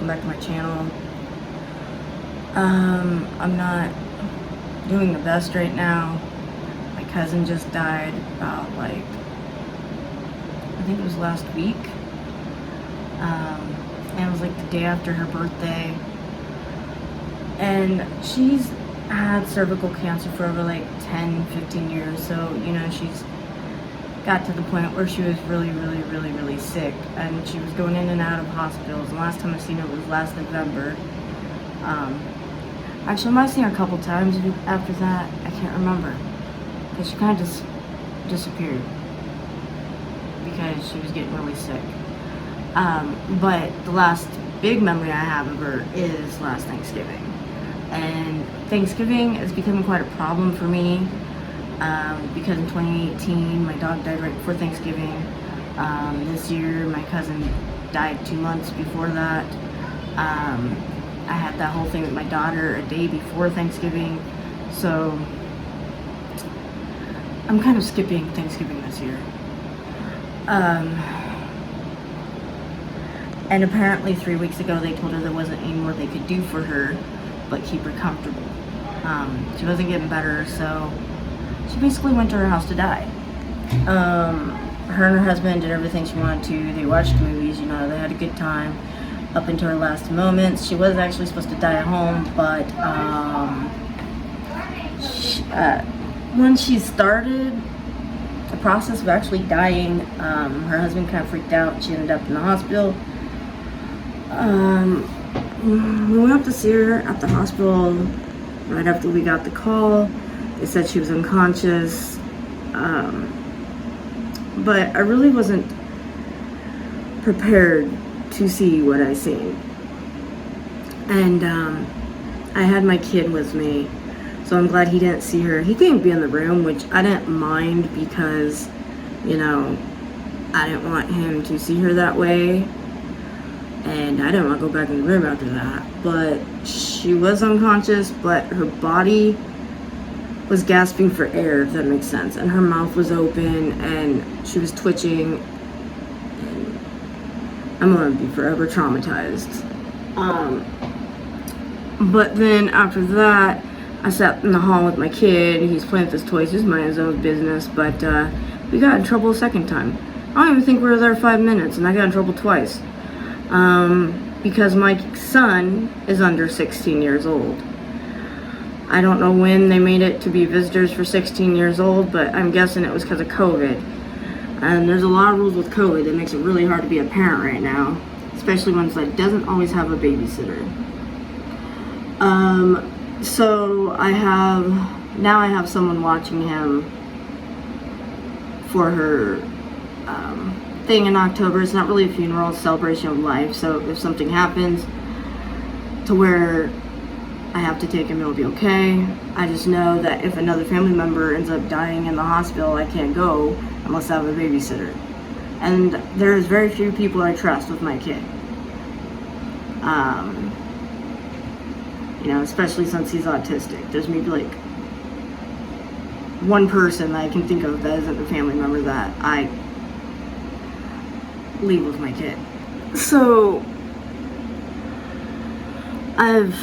welcome back to my channel. I'm not doing the best right now. My cousin just died about I think it was last week. And it was like the day after her birthday. And she's had cervical cancer for over 10-15 years, so she's got to the point where she was really sick, and she was going in and out of hospitals. The last time I seen her was last November. Actually, I might have seen her a couple times after that. I can't remember, because she kind of just disappeared because she was getting really sick. But the last big memory I have of her is last Thanksgiving. And Thanksgiving is becoming quite a problem for me, because in 2018 my dog died right before Thanksgiving. This year my cousin died 2 months before that. I had that whole thing with my daughter a day before Thanksgiving, so I'm kind of skipping Thanksgiving this year. And apparently 3 weeks ago they told her there wasn't any more they could do for her but keep her comfortable. She wasn't getting better, so she basically went to her house to die. Her and her husband did everything she wanted to. They watched movies, they had a good time up into her last moments. She was actually supposed to die at home, but when she started the process of actually dying, her husband kind of freaked out. She ended up in the hospital. We went up to see her at the hospital right after we got the call. They said she was unconscious, but I really wasn't prepared to see what I seen. And I had my kid with me, so I'm glad he didn't see her. He couldn't be in the room, which I didn't mind because, I didn't want him to see her that way. And I didn't want to go back in the room after that. But she was unconscious, but her body was gasping for air, if that makes sense. And her mouth was open, and she was twitching. And I'm going to be forever traumatized. But then after that, I sat in the hall with my kid. He's playing with his toys. He's minding his own business. But we got in trouble a second time. I don't even think we were there 5 minutes, and I got in trouble twice. Because my son is under 16 years old. I don't know when they made it to be visitors for 16 years old, but I'm guessing it was because of COVID. And there's a lot of rules with COVID that makes it really hard to be a parent right now, especially one that doesn't always have a babysitter. So I have someone watching him for her thing in October. It's not really a funeral, it's a celebration of life. So if something happens to where I have to take him, it'll be okay. I just know that if another family member ends up dying in the hospital, I can't go unless I have a babysitter. And there's very few people I trust with my kid. Especially since he's autistic. There's maybe one person that I can think of that isn't a family member that I leave with my kid. So I've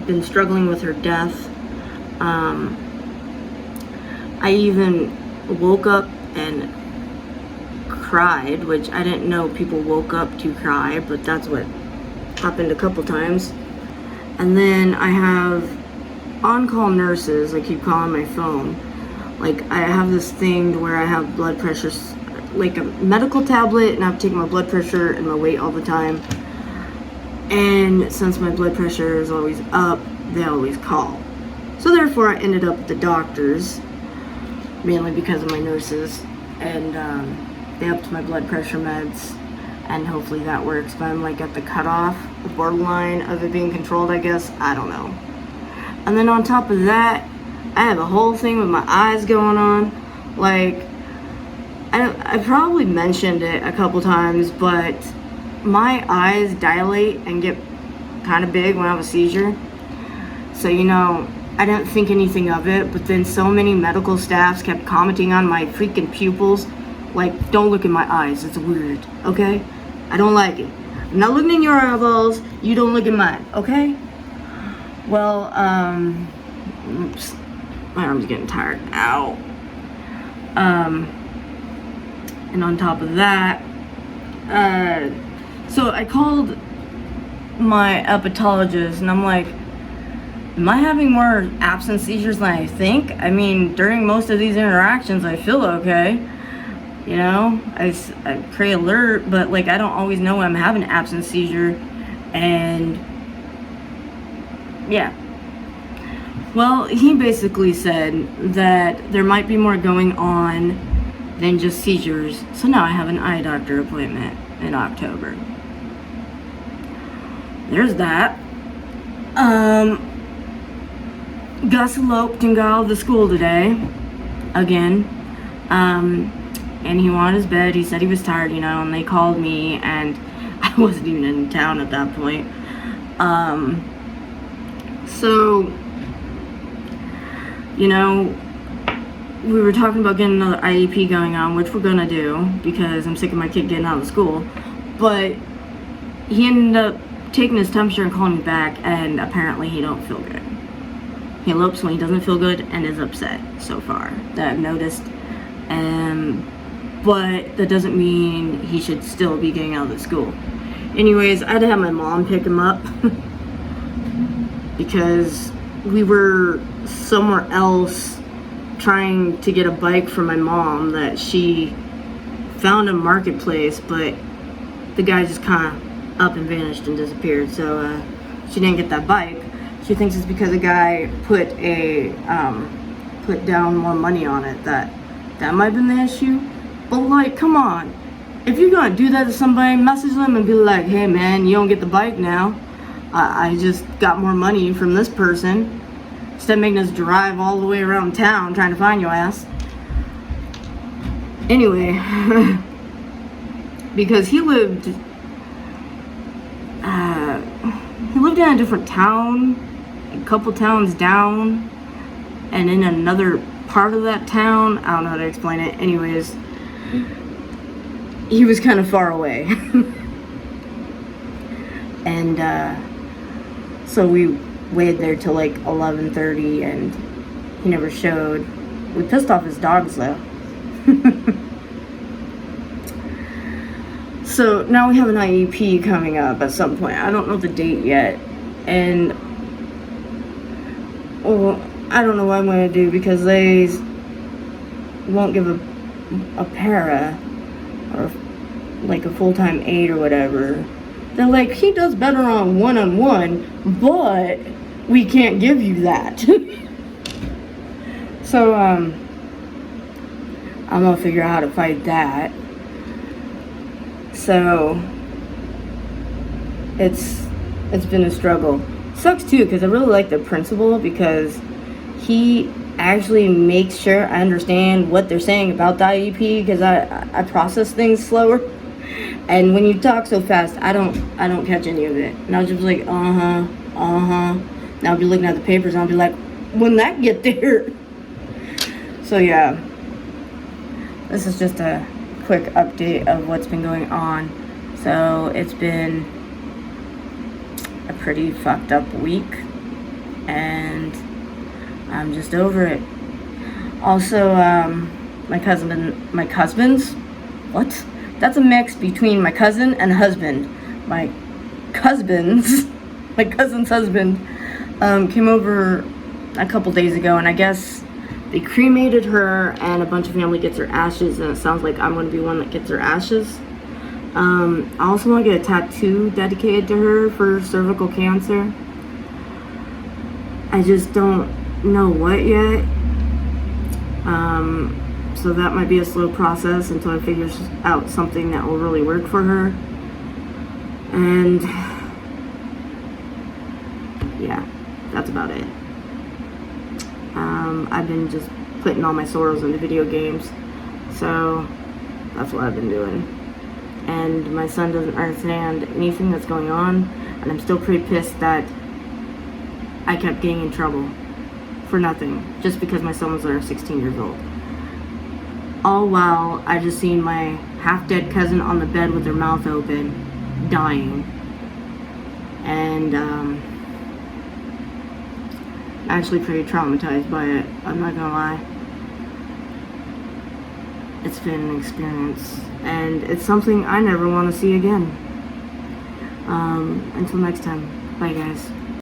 been struggling with her death. I even woke up and cried, which I didn't know people woke up to cry, but that's what happened a couple times. And then I have on-call nurses. I keep calling my phone. I have this thing to where I have blood pressure, a medical tablet, and I have to take my blood pressure and my weight all the time. And since my blood pressure is always up, they always call. So therefore I ended up at the doctor's, mainly because of my nurses, and they upped my blood pressure meds, and hopefully that works. But I'm at the cutoff, the borderline of it being controlled, I guess. I don't know. And then on top of that, I have a whole thing with my eyes going on. I probably mentioned it a couple times, but my eyes dilate and get kind of big when I have a seizure. So, I didn't think anything of it, but then so many medical staffs kept commenting on my freaking pupils. Don't look in my eyes, it's weird, okay? I don't like it. I'm not looking in your eyeballs. You don't look at mine, okay? Well, oops. My arm's getting tired. Ow. And on top of that, so I called my hepatologist and I'm like, am I having more absence seizures than I think? I mean, during most of these interactions, I feel okay. You know, I pray alert, but like I don't always know when I'm having an absence seizure. And yeah. Well, he basically said that there might be more going on than just seizures. So now I have an eye doctor appointment in October. There's that. Gus eloped and got out of the school today. Again. And he wanted his bed. He said he was tired, you know, and they called me and I wasn't even in town at that point. So, you know, we were talking about getting another IEP going on, which we're gonna do because I'm sick of my kid getting out of school. But he ended up taking his temperature and calling me back, and apparently he don't feel good. He elopes when he doesn't feel good and is upset so far that I've noticed. But that doesn't mean he should still be getting out of the school. Anyways, I had to have my mom pick him up because we were somewhere else trying to get a bike for my mom that she found in Marketplace, but the guy just kind of up and vanished and disappeared. So she didn't get that bike. She thinks it's because a guy put down more money on it. That might have been the issue. But like, come on. If you're gonna do that to somebody, message them and be like, hey man, you don't get the bike now. I just got more money from this person. Instead of making us drive all the way around town trying to find your ass. Anyway, because he lived in a different town, a couple towns down, and in another part of that town. I don't know how to explain it. Anyways, he was kind of far away. And so we waited there till like 11:30 and he never showed. We pissed off his dogs though. So now we have an IEP coming up at some point. I don't know the date yet. And well, I don't know what I'm going to do because they won't give a para or like a full-time aide or whatever. They're like, he does better on one-on-one, but we can't give you that. So I'm gonna figure out how to fight that. So it's been a struggle. Sucks too because I really like the principal because he actually makes sure I understand what they're saying about the IEP because I process things slower. And when you talk so fast, I don't catch any of it. And I'll just be like, And I'll be looking at the papers and I'll be like, when that get there? So yeah, this is just a quick update of what's been going on. So it's been a pretty fucked up week and I'm just over it. Also, my cousin's, what? That's a mix between my cousin and husband. My cousin's husband came over a couple days ago, and I guess they cremated her, and a bunch of family gets her ashes, and it sounds like I'm going to be one that gets her ashes. I also want to get a tattoo dedicated to her for cervical cancer. I just don't know what yet. So that might be a slow process until I figure out something that will really work for her. And yeah, that's about it. I've been just putting all my sorrows into video games. So that's what I've been doing. And my son doesn't understand anything that's going on. And I'm still pretty pissed that I kept getting in trouble for nothing. Just because my son was there 16 years old. All while I just seen my half-dead cousin on the bed with her mouth open. dying. And actually pretty traumatized by it, I'm not gonna lie. It's been an experience, and it's something I never want to see again. Until next time, bye guys.